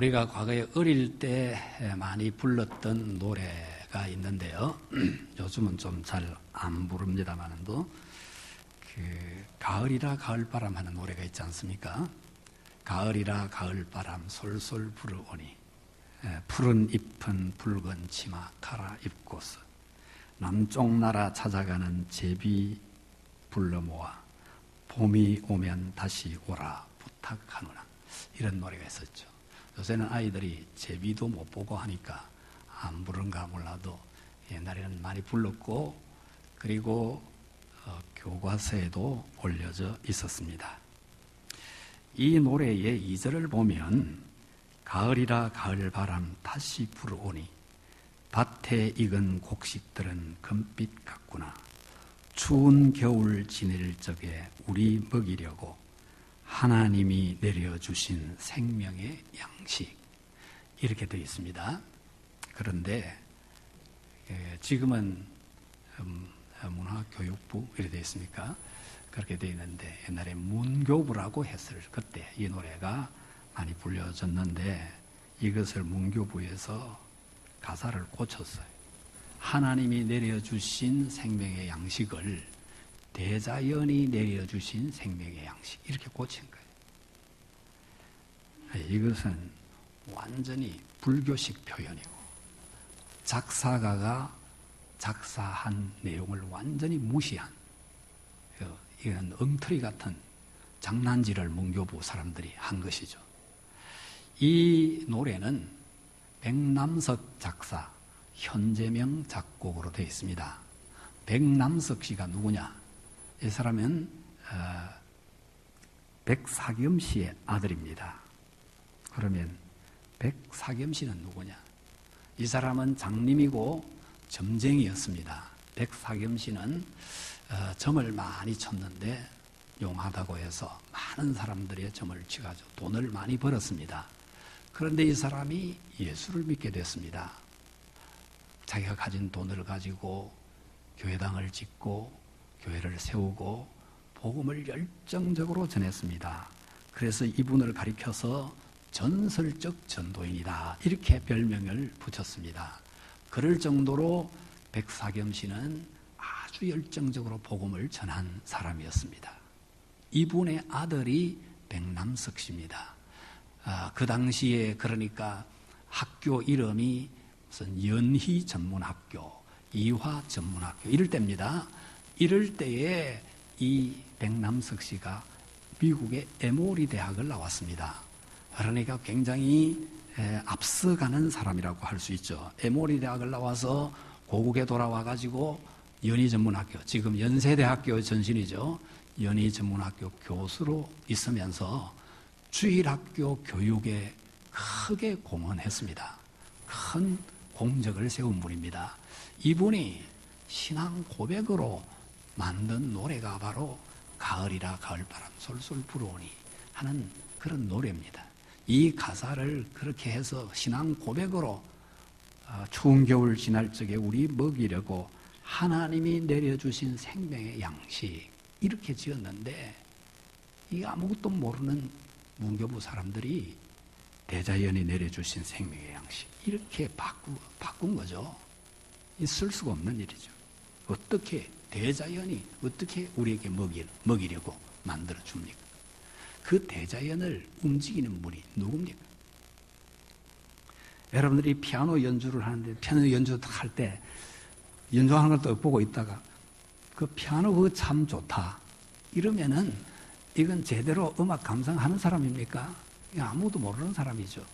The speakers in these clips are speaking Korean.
우리가 과거에 어릴 때 많이 불렀던 노래가 있는데요. 요즘은 좀 잘 안 부릅니다만도 가을이라 가을바람 하는 노래가 있지 않습니까? 가을이라 가을바람 솔솔 불어오니 푸른 잎은 붉은 치마 갈아입고서 남쪽 나라 찾아가는 제비 불러 모아 봄이 오면 다시 오라 부탁하노라. 이런 노래가 있었죠. 요새는 아이들이 제비도 못 보고 하니까 안 부른가 몰라도 옛날에는 많이 불렀고, 그리고 교과서에도 올려져 있었습니다. 이 노래의 2절을 보면 가을이라 가을바람 다시 불어오니 밭에 익은 곡식들은 금빛 같구나. 추운 겨울 지낼 적에 우리 먹이려고 하나님이 내려주신 생명의 양식, 이렇게 되어 있습니다. 그런데 지금은 문화교육부 이렇게 되어 있습니까? 그렇게 되어 있는데 옛날에 문교부라고 했을 그때 이 노래가 많이 불려졌는데 이것을 문교부에서 가사를 고쳤어요. 하나님이 내려주신 생명의 양식을 대자연이 내려주신 생명의 양식, 이렇게 고친 거예요. 이것은 완전히 불교식 표현이고 작사가가 작사한 내용을 완전히 무시한 이런 엉터리 같은 장난질을 문교부 사람들이 한 것이죠. 이 노래는 백남석 작사, 현재명 작곡으로 되어 있습니다. 백남석 씨가 누구냐? 이 사람은 백사겸 씨의 아들입니다. 그러면 백사겸 씨는 누구냐? 이 사람은 장님이고 점쟁이였습니다. 백사겸 씨는 점을 많이 쳤는데 용하다고 해서 많은 사람들의 점을 치가지고 돈을 많이 벌었습니다. 그런데 이 사람이 예수를 믿게 됐습니다. 자기가 가진 돈을 가지고 교회당을 짓고 교회를 세우고 복음을 열정적으로 전했습니다. 그래서 이분을 가리켜서 전설적 전도인이다, 이렇게 별명을 붙였습니다. 그럴 정도로 백사겸 씨는 아주 열정적으로 복음을 전한 사람이었습니다. 이분의 아들이 백남석 씨입니다. 그 당시에 그러니까 학교 이름이 무슨 연희 전문학교, 이화 전문학교 이럴 때입니다. 이럴 때에 이 백남석 씨가 미국의 에모리 대학을 나왔습니다. 그러니까 굉장히 앞서가는 사람이라고 할 수 있죠. 에모리 대학을 나와서 고국에 돌아와 가지고 연희 전문학교, 지금 연세대학교 전신이죠. 연희 전문학교 교수로 있으면서 주일학교 교육에 크게 공헌했습니다. 큰 공적을 세운 분입니다. 이분이 신앙 고백으로 만든 노래가 바로 가을이라 가을바람 솔솔 불어오니 하는 그런 노래입니다. 이 가사를 그렇게 해서 신앙 고백으로 추운 겨울 지날 적에 우리 먹이려고 하나님이 내려주신 생명의 양식, 이렇게 지었는데 이 아무것도 모르는 문교부 사람들이 대자연이 내려주신 생명의 양식, 이렇게 바꾼 거죠. 있을 수가 없는 일이죠. 어떻게 대자연이 어떻게 우리에게 먹이려고 만들어 줍니까? 그 대자연을 움직이는 분이 누굽니까? 여러분들이 피아노 연주를 하는데 피아노 연주할 때 연주하는 것도 보고 있다가 그 피아노 그거 참 좋다 이러면은 이건 제대로 음악 감상하는 사람입니까? 아무도 모르는 사람이죠.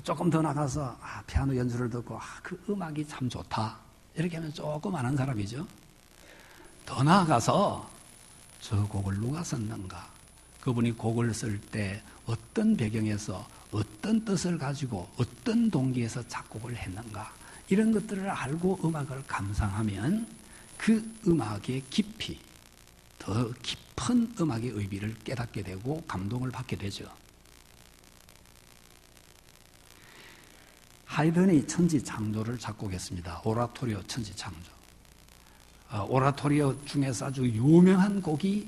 조금 더 나가서 피아노 연주를 듣고 그 음악이 참 좋다 이렇게 하면 조금 아는 사람이죠. 더 나아가서 저 곡을 누가 썼는가, 그분이 곡을 쓸 때 어떤 배경에서 어떤 뜻을 가지고 어떤 동기에서 작곡을 했는가, 이런 것들을 알고 음악을 감상하면 그 음악의 깊이, 더 깊은 음악의 의미를 깨닫게 되고 감동을 받게 되죠. 하이든이 천지창조를 작곡했습니다. 오라토리오 천지창조. 오라토리오 중에서 아주 유명한 곡이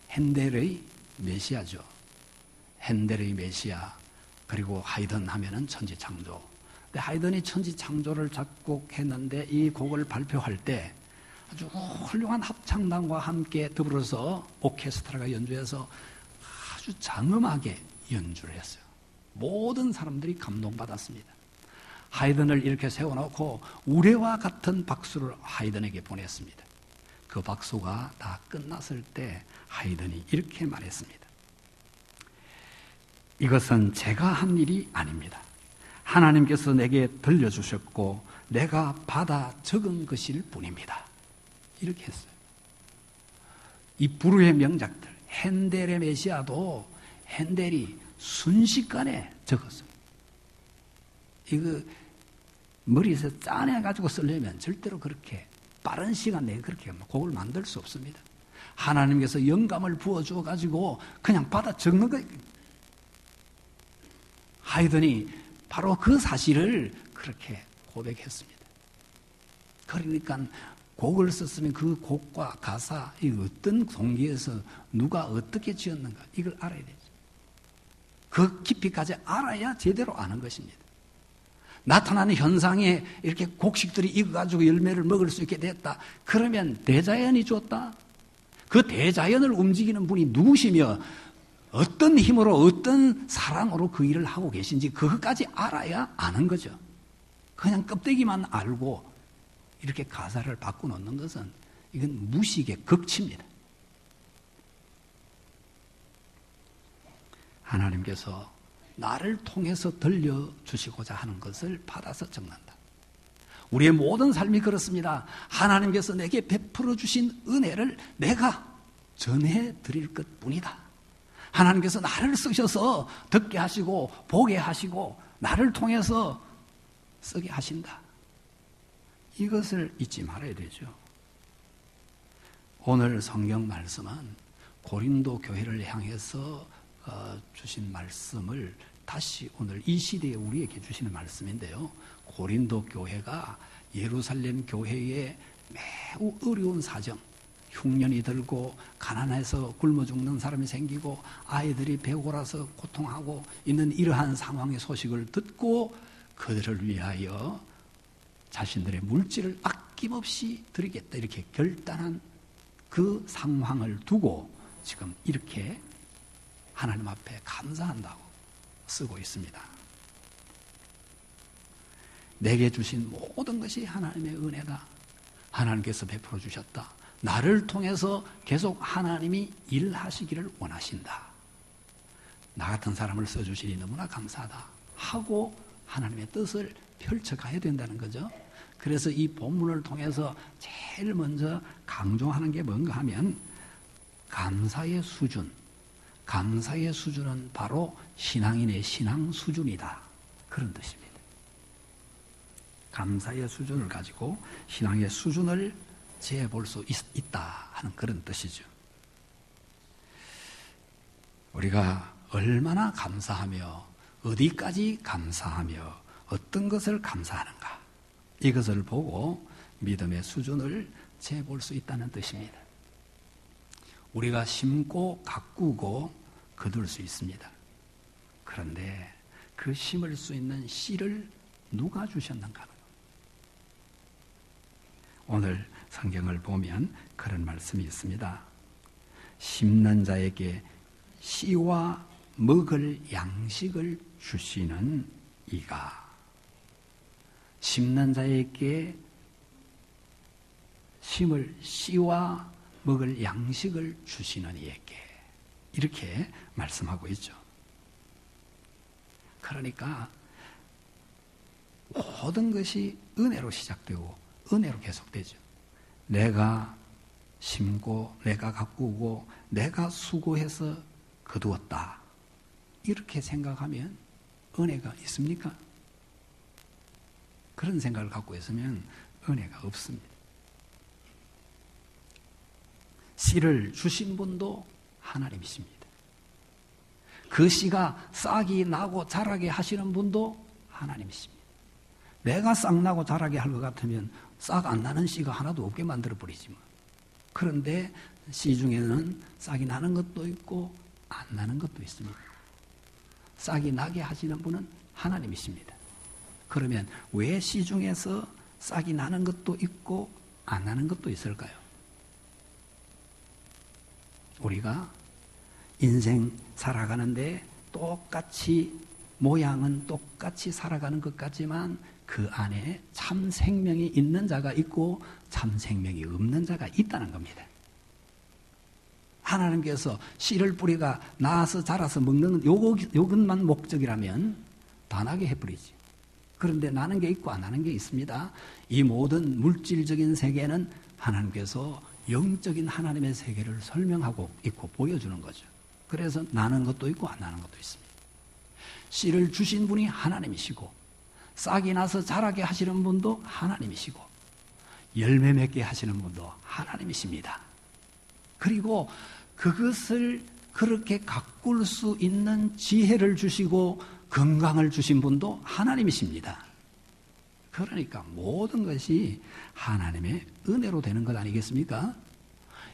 핸델의 메시아죠. 핸델의 메시아, 그리고 하이든 하면은 천지창조. 근데 하이든이 천지창조를 작곡했는데 이 곡을 발표할 때 아주 훌륭한 합창단과 함께 더불어서 오케스트라가 연주해서 아주 장엄하게 연주를 했어요. 모든 사람들이 감동받았습니다. 하이든을 이렇게 세워놓고 우레와 같은 박수를 하이든에게 보냈습니다. 그 박수가 다 끝났을 때 하이든이 이렇게 말했습니다. 이것은 제가 한 일이 아닙니다. 하나님께서 내게 들려주셨고 내가 받아 적은 것일 뿐입니다. 이렇게 했어요. 이 불후의 명작들, 핸델의 메시아도 핸델이 순식간에 적었어요. 이거 머리에서 짜내가지고 쓰려면 절대로 그렇게 빠른 시간 내에 그렇게 곡을 만들 수 없습니다. 하나님께서 영감을 부어주어가지고 그냥 받아 적는 거예요. 하이든이 바로 그 사실을 그렇게 고백했습니다. 그러니까 곡을 썼으면 그 곡과 가사, 이 어떤 동기에서 누가 어떻게 지었는가 이걸 알아야 되죠. 그 깊이까지 알아야 제대로 아는 것입니다. 나타나는 현상에 이렇게 곡식들이 익어가지고 열매를 먹을 수 있게 됐다. 그러면 대자연이 줬다. 그 대자연을 움직이는 분이 누구시며 어떤 힘으로 어떤 사랑으로 그 일을 하고 계신지 그것까지 알아야 아는 거죠. 그냥 껍데기만 알고 이렇게 가사를 바꿔놓는 것은 이건 무식의 극치입니다. 하나님께서 나를 통해서 들려주시고자 하는 것을 받아서 적는다. 우리의 모든 삶이 그렇습니다. 하나님께서 내게 베풀어 주신 은혜를 내가 전해드릴 것뿐이다. 하나님께서 나를 쓰셔서 듣게 하시고 보게 하시고 나를 통해서 쓰게 하신다. 이것을 잊지 말아야 되죠. 오늘 성경 말씀은 고린도 교회를 향해서 주신 말씀을 다시 오늘 이 시대에 우리에게 주시는 말씀인데요. 고린도 교회가 예루살렘 교회의 매우 어려운 사정, 흉년이 들고 가난해서 굶어 죽는 사람이 생기고 아이들이 배고라서 고통하고 있는 이러한 상황의 소식을 듣고 그들을 위하여 자신들의 물질을 아낌없이 드리겠다 이렇게 결단한 그 상황을 두고 지금 이렇게 하나님 앞에 감사한다고 쓰고 있습니다. 내게 주신 모든 것이 하나님의 은혜다. 하나님께서 베풀어 주셨다. 나를 통해서 계속 하나님이 일하시기를 원하신다. 나 같은 사람을 써주시니 너무나 감사하다 하고 하나님의 뜻을 펼쳐가야 된다는 거죠. 그래서 이 본문을 통해서 제일 먼저 강조하는 게 뭔가 하면 감사의 수준. 감사의 수준은 바로 신앙인의 신앙 수준이다. 그런 뜻입니다. 감사의 수준을 가지고 신앙의 수준을 재볼 수 있다 하는 그런 뜻이죠. 우리가 얼마나 감사하며 어디까지 감사하며 어떤 것을 감사하는가 이것을 보고 믿음의 수준을 재볼 수 있다는 뜻입니다. 우리가 심고 가꾸고 거둘 수 있습니다. 그런데 그 심을 수 있는 씨를 누가 주셨는가? 오늘 성경을 보면 그런 말씀이 있습니다. 심는 자에게 씨와 먹을 양식을 주시는 이가 심는 자에게 심을 씨와 먹을 양식을 주시는 이에게 이렇게 말씀하고 있죠. 그러니까 모든 것이 은혜로 시작되고 은혜로 계속되죠. 내가 심고 내가 가꾸고 내가 수고해서 거두었다. 이렇게 생각하면 은혜가 있습니까? 그런 생각을 갖고 있으면 은혜가 없습니다. 씨를 주신 분도 하나님이십니다. 그 씨가 싹이 나고 자라게 하시는 분도 하나님이십니다. 내가 싹 나고 자라게 할 것 같으면 싹 안 나는 씨가 하나도 없게 만들어 버리지 뭐. 그런데 씨 중에는 싹이 나는 것도 있고 안 나는 것도 있습니다. 싹이 나게 하시는 분은 하나님이십니다. 그러면 왜 시중에서 싹이 나는 것도 있고 안 나는 것도 있을까요? 우리가 인생 살아가는데 똑같이 모양은 똑같이 살아가는 것 같지만 그 안에 참 생명이 있는 자가 있고 참 생명이 없는 자가 있다는 겁니다. 하나님께서 씨를 뿌리가 나서 자라서 먹는 요것만 목적이라면 다 나게 해버리지. 그런데 나는 게 있고 안 나는 게 있습니다. 이 모든 물질적인 세계는 하나님께서 영적인 하나님의 세계를 설명하고 있고 보여주는 거죠. 그래서 나는 것도 있고 안 나는 것도 있습니다. 씨를 주신 분이 하나님이시고 싹이 나서 자라게 하시는 분도 하나님이시고 열매 맺게 하시는 분도 하나님이십니다. 그리고 그것을 그렇게 가꿀 수 있는 지혜를 주시고 건강을 주신 분도 하나님이십니다. 그러니까 모든 것이 하나님의 은혜로 되는 것 아니겠습니까?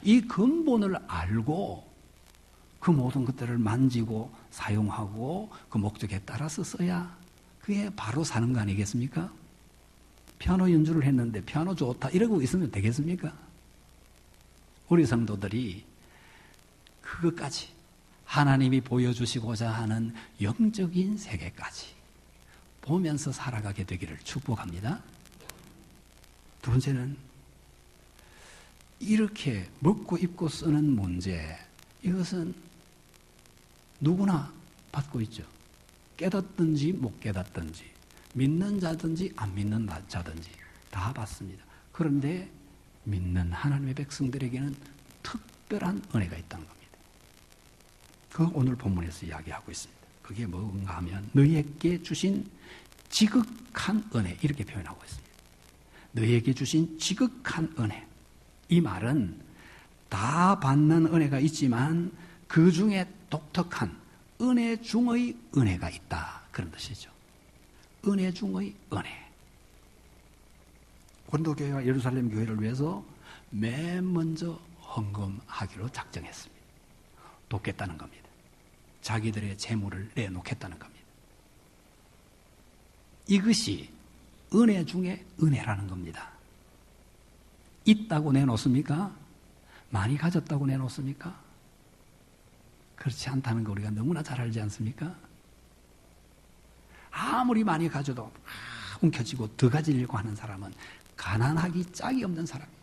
이 근본을 알고 그 모든 것들을 만지고 사용하고 그 목적에 따라서 써야 그게 바로 사는 거 아니겠습니까? 피아노 연주를 했는데 피아노 좋다 이러고 있으면 되겠습니까? 우리 성도들이 그것까지 하나님이 보여주시고자 하는 영적인 세계까지 보면서 살아가게 되기를 축복합니다. 두 번째는 이렇게 먹고 입고 쓰는 문제, 이것은 누구나 받고 있죠. 깨닫든지 못 깨닫든지 믿는 자든지 안 믿는 자든지 다 받습니다. 그런데 믿는 하나님의 백성들에게는 특별한 은혜가 있다는 겁니다. 그 오늘 본문에서 이야기하고 있습니다. 그게 뭔가 하면 너희에게 주신 지극한 은혜 이렇게 표현하고 있습니다. 너희에게 주신 지극한 은혜. 이 말은 다 받는 은혜가 있지만 그 중에 독특한 은혜 중의 은혜가 있다. 그런 뜻이죠. 은혜 중의 은혜. 고린도교회와 예루살렘 교회를 위해서 맨 먼저 헌금하기로 작정했습니다. 돕겠다는 겁니다. 자기들의 재물을 내놓겠다는 겁니다. 이것이 은혜 중에 은혜라는 겁니다. 있다고 내놓습니까? 많이 가졌다고 내놓습니까? 그렇지 않다는 거 우리가 너무나 잘 알지 않습니까? 아무리 많이 가져도 움켜쥐고 더 가지려고 하는 사람은 가난하기 짝이 없는 사람이에요.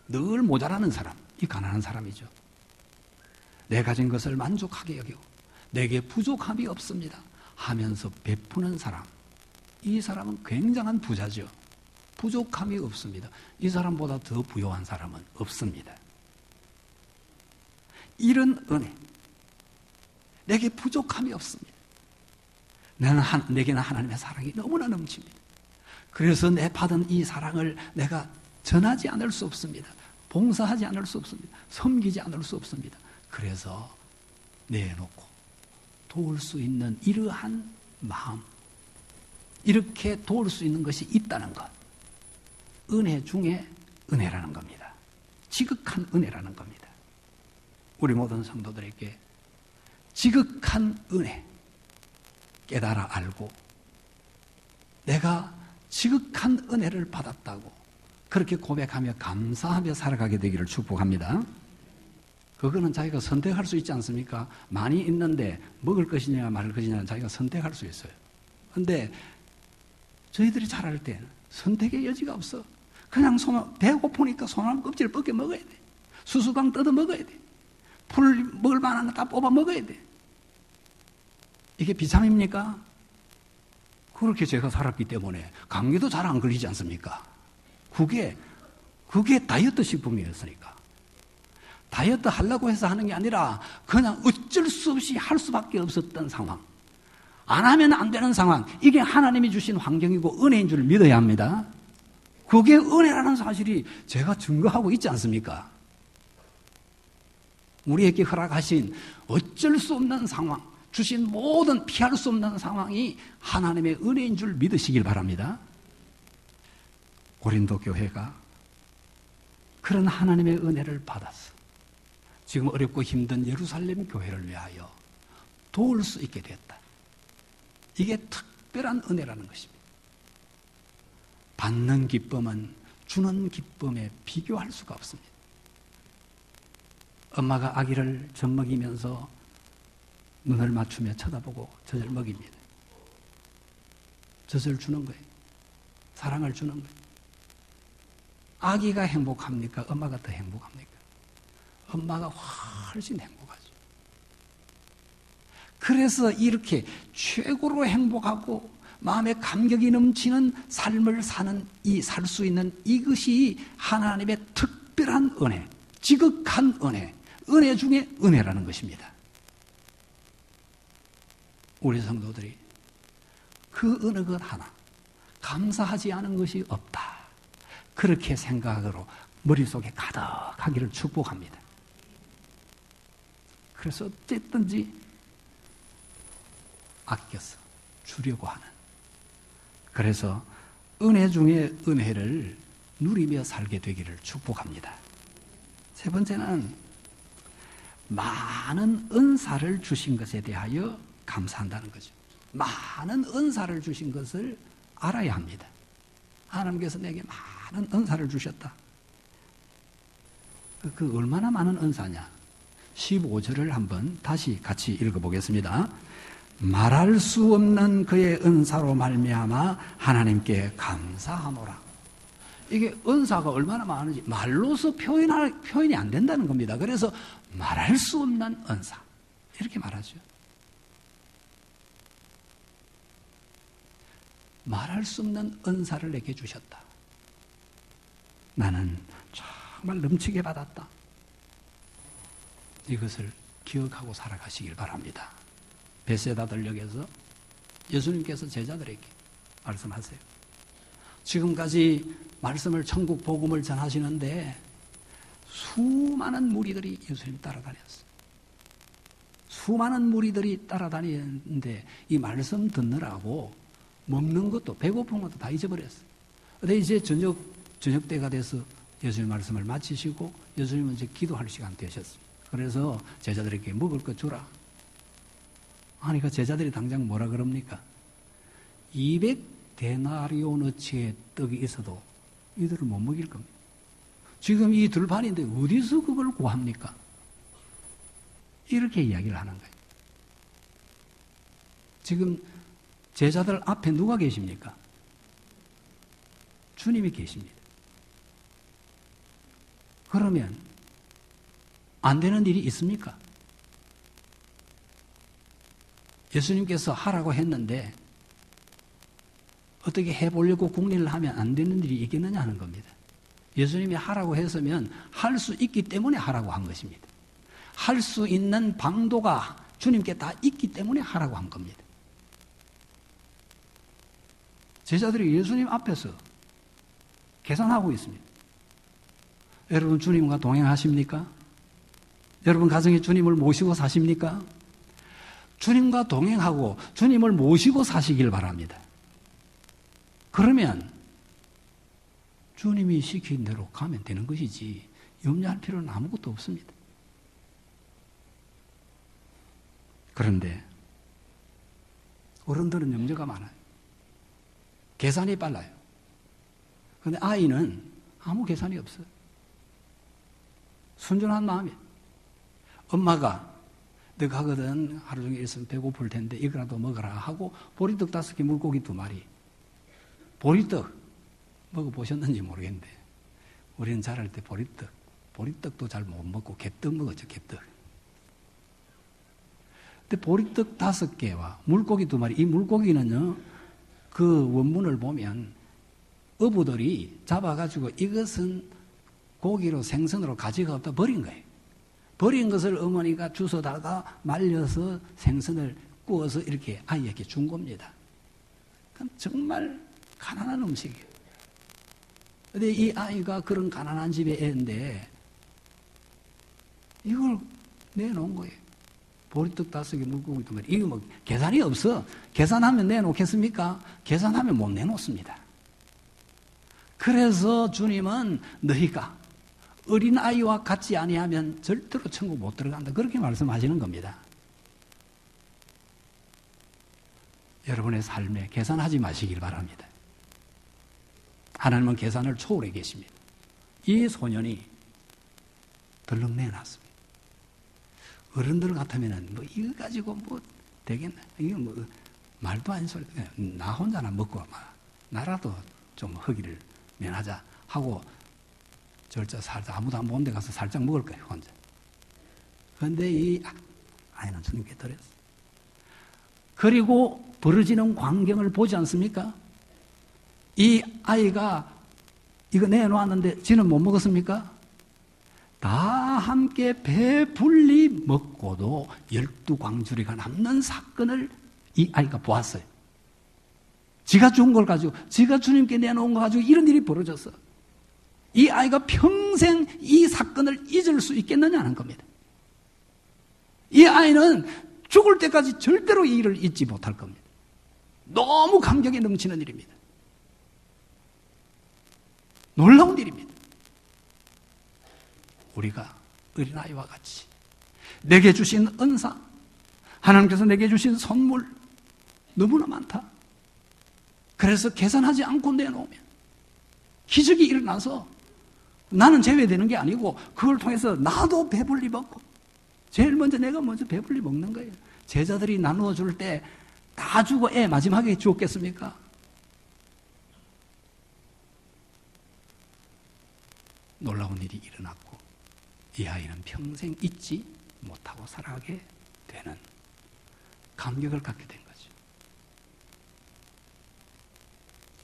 늘 모자라는 사람, 이 가난한 사람이죠. 내 가진 것을 만족하게 여기고 내게 부족함이 없습니다 하면서 베푸는 사람, 이 사람은 굉장한 부자죠. 부족함이 없습니다. 이 사람보다 더 부유한 사람은 없습니다. 이런 은혜, 내게 부족함이 없습니다. 내게는 하나님의 사랑이 너무나 넘칩니다. 그래서 내 받은 이 사랑을 내가 전하지 않을 수 없습니다. 봉사하지 않을 수 없습니다. 섬기지 않을 수 없습니다. 그래서 내놓고 도울 수 있는 이러한 마음, 이렇게 도울 수 있는 것이 있다는 것, 은혜 중에 은혜라는 겁니다. 지극한 은혜라는 겁니다. 우리 모든 성도들에게 지극한 은혜 깨달아 알고 내가 지극한 은혜를 받았다고 그렇게 고백하며 감사하며 살아가게 되기를 축복합니다. 그거는 자기가 선택할 수 있지 않습니까? 많이 있는데 먹을 것이냐 말 것이냐는 자기가 선택할 수 있어요. 그런데 저희들이 자랄 때는 선택의 여지가 없어. 그냥 배고프니까 소나무 껍질을 벗겨 먹어야 돼. 수수강 뜯어 먹어야 돼. 풀 먹을 만한 거 다 뽑아 먹어야 돼. 이게 비참입니까? 그렇게 제가 살았기 때문에 감기도 잘 안 걸리지 않습니까? 그게 다이어트 식품이었으니까. 다이어트 하려고 해서 하는 게 아니라 그냥 어쩔 수 없이 할 수밖에 없었던 상황. 안 하면 안 되는 상황. 이게 하나님이 주신 환경이고 은혜인 줄 믿어야 합니다. 그게 은혜라는 사실이 제가 증거하고 있지 않습니까? 우리에게 허락하신 어쩔 수 없는 상황, 주신 모든 피할 수 없는 상황이 하나님의 은혜인 줄 믿으시길 바랍니다. 고린도 교회가 그런 하나님의 은혜를 받았어. 지금 어렵고 힘든 예루살렘 교회를 위하여 도울 수 있게 됐다. 이게 특별한 은혜라는 것입니다. 받는 기쁨은 주는 기쁨에 비교할 수가 없습니다. 엄마가 아기를 젖먹이면서 눈을 맞추며 쳐다보고 젖을 먹입니다. 젖을 주는 거예요. 사랑을 주는 거예요. 아기가 행복합니까? 엄마가 더 행복합니까? 엄마가 훨씬 행복하죠. 그래서 이렇게 최고로 행복하고 마음에 감격이 넘치는 삶을 살 수 있는 이것이 하나님의 특별한 은혜, 지극한 은혜 중에 은혜라는 것입니다. 우리 성도들이 그 어느 것 하나 감사하지 않은 것이 없다. 그렇게 생각으로 머릿속에 가득하기를 축복합니다. 그래서 어쨌든지 아껴서 주려고 하는, 그래서 은혜 중에 은혜를 누리며 살게 되기를 축복합니다. 세 번째는 많은 은사를 주신 것에 대하여 감사한다는 거죠. 많은 은사를 주신 것을 알아야 합니다. 하나님께서 내게 많은 은사를 주셨다. 그 얼마나 많은 은사냐? 15절을 한번 다시 같이 읽어보겠습니다. 말할 수 없는 그의 은사로 말미암아 하나님께 감사하노라. 이게 은사가 얼마나 많은지 말로서 표현이 안 된다는 겁니다. 그래서 말할 수 없는 은사 이렇게 말하죠. 말할 수 없는 은사를 내게 주셨다. 나는 정말 넘치게 받았다. 이것을 기억하고 살아가시길 바랍니다. 베세다 들녘에서 예수님께서 제자들에게 말씀하세요. 지금까지 말씀을 천국 복음을 전하시는데 수많은 무리들이 예수님 따라다녔어요. 수많은 무리들이 따라다니는데 이 말씀 듣느라고 먹는 것도 배고픈 것도 다 잊어버렸어요. 근데 이제 저녁 때가 돼서 예수님 말씀을 마치시고 예수님은 이제 기도할 시간 되셨어요. 그래서 제자들에게 먹을 것 주라. 그러니까 제자들이 당장 뭐라 그럽니까? 200데나리오너치의 떡이 있어도 이들을 못 먹일 겁니다. 지금 이 들판인데 어디서 그걸 구합니까? 이렇게 이야기를 하는 거예요. 지금 제자들 앞에 누가 계십니까? 주님이 계십니다. 그러면 안 되는 일이 있습니까? 예수님께서 하라고 했는데 어떻게 해보려고 궁리를 하면 안 되는 일이 있겠느냐 하는 겁니다. 예수님이 하라고 했으면 할 수 있기 때문에 하라고 한 것입니다. 할 수 있는 방도가 주님께 다 있기 때문에 하라고 한 겁니다. 제자들이 예수님 앞에서 계산하고 있습니다. 여러분 주님과 동행하십니까? 여러분 가정에 주님을 모시고 사십니까? 주님과 동행하고 주님을 모시고 사시길 바랍니다. 그러면 주님이 시킨 대로 가면 되는 것이지 염려할 필요는 아무것도 없습니다. 그런데 어른들은 염려가 많아요. 계산이 빨라요. 그런데 아이는 아무 계산이 없어요. 순전한 마음이에요. 엄마가 너 가거든 하루 종일 있으면 배고플 텐데 이거라도 먹어라 하고 보리떡 5개 물고기 2마리. 보리떡 먹어보셨는지 모르겠는데 우리는 자랄 때 보리떡도 잘 못 먹고 갯떡 먹었죠. 갯떡. 근데 보리떡 5개와 물고기 2마리, 이 물고기는요 그 원문을 보면 어부들이 잡아가지고 이것은 고기로 생선으로 가치가 없다 버린 거예요. 버린 것을 어머니가 주워다가 말려서 생선을 구워서 이렇게 아이에게 준 겁니다. 그럼 정말 가난한 음식이에요. 근데 이 아이가 그런 가난한 집의 애인데 이걸 내놓은 거예요. 보리떡 5개 물고기 2마리. 이거 뭐 계산이 없어. 계산하면 내놓겠습니까? 계산하면 못 내놓습니다. 그래서 주님은 너희가 어린아이와 같지 아니하면 절대로 천국 못 들어간다. 그렇게 말씀하시는 겁니다. 여러분의 삶에 계산하지 마시길 바랍니다. 하나님은 계산을 초월해 계십니다. 이 소년이 덜렁내놨습니다. 어른들 같으면 뭐 이거 가지고 뭐 되겠나? 이거 뭐 말도 안 소리. 나 혼자나 먹고 나라도 좀 허기를 면하자 하고 절자 살짝 아무도 안 보는 데 가서 살짝 먹을 거예요, 혼자. 그런데 이 아이는 주님께 드렸어. 그리고 벌어지는 광경을 보지 않습니까? 이 아이가 이거 내놓았는데 지는 못 먹었습니까? 다 함께 배불리 먹고도 12광주리가 남는 사건을 이 아이가 보았어요. 지가 준 걸 가지고, 지가 주님께 내놓은 거 가지고 이런 일이 벌어졌어. 이 아이가 평생 이 사건을 잊을 수 있겠느냐는 겁니다. 이 아이는 죽을 때까지 절대로 이 일을 잊지 못할 겁니다. 너무 감격에 넘치는 일입니다. 놀라운 일입니다. 우리가 어린아이와 같이 내게 주신 은사, 하나님께서 내게 주신 선물 너무나 많다. 그래서 계산하지 않고 내놓으면 기적이 일어나서 나는 제외되는 게 아니고 그걸 통해서 나도 배불리 먹고 제일 먼저 내가 먼저 배불리 먹는 거예요. 제자들이 나누어 줄 때 다 주고 애 마지막에 주었겠습니까? 놀라운 일이 일어났고 이 아이는 평생 잊지 못하고 살아가게 되는 감격을 갖게 된 거죠.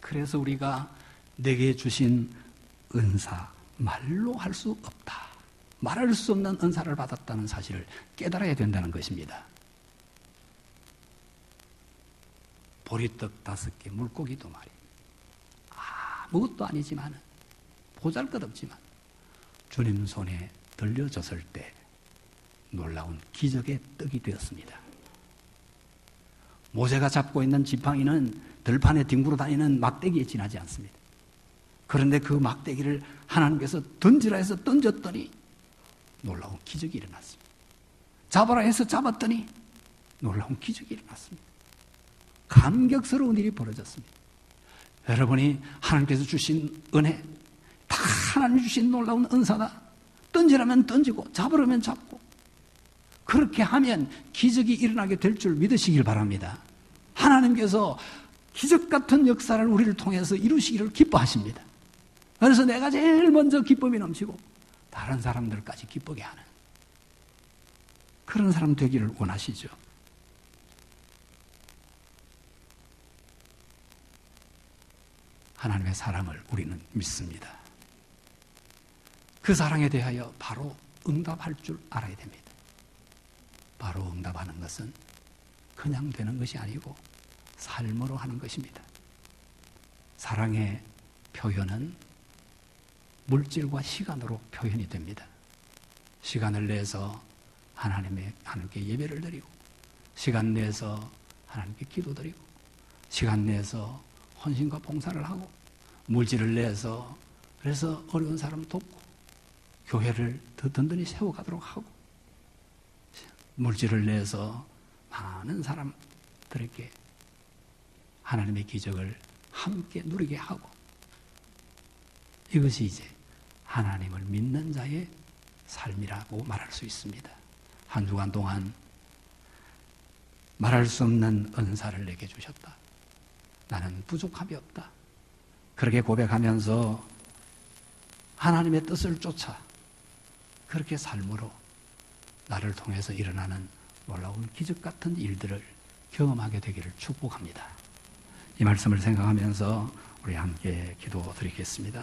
그래서 우리가 내게 주신 은사, 말로 할 수 없다. 말할 수 없는 은사를 받았다는 사실을 깨달아야 된다는 것입니다. 보리떡 5개, 물고기 2마리. 아무것도 아니지만, 보잘것없지만 주님 손에 들려졌을 때 놀라운 기적의 떡이 되었습니다. 모세가 잡고 있는 지팡이는 들판에 뒹굴어 다니는 막대기에 지나지 않습니다. 그런데 그 막대기를 하나님께서 던지라 해서 던졌더니 놀라운 기적이 일어났습니다. 잡아라 해서 잡았더니 놀라운 기적이 일어났습니다. 감격스러운 일이 벌어졌습니다. 여러분이 하나님께서 주신 은혜, 다 하나님 주신 놀라운 은사다. 던지라면 던지고 잡으라면 잡고 그렇게 하면 기적이 일어나게 될 줄 믿으시길 바랍니다. 하나님께서 기적 같은 역사를 우리를 통해서 이루시기를 기뻐하십니다. 그래서 내가 제일 먼저 기쁨이 넘치고 다른 사람들까지 기쁘게 하는 그런 사람 되기를 원하시죠. 하나님의 사랑을 우리는 믿습니다. 그 사랑에 대하여 바로 응답할 줄 알아야 됩니다. 바로 응답하는 것은 그냥 되는 것이 아니고 삶으로 하는 것입니다. 사랑의 표현은 물질과 시간으로 표현이 됩니다. 시간을 내서 하나님께 예배를 드리고, 시간 내서 하나님께 기도드리고, 시간 내서 헌신과 봉사를 하고, 물질을 내서 그래서 어려운 사람 돕고, 교회를 더 든든히 세워가도록 하고, 물질을 내서 많은 사람들에게 하나님의 기적을 함께 누리게 하고, 이것이 이제 하나님을 믿는 자의 삶이라고 말할 수 있습니다. 한 주간 동안 말할 수 없는 은사를 내게 주셨다. 나는 부족함이 없다. 그렇게 고백하면서 하나님의 뜻을 쫓아 그렇게 삶으로 나를 통해서 일어나는 놀라운 기적 같은 일들을 경험하게 되기를 축복합니다. 이 말씀을 생각하면서 우리 함께 기도드리겠습니다.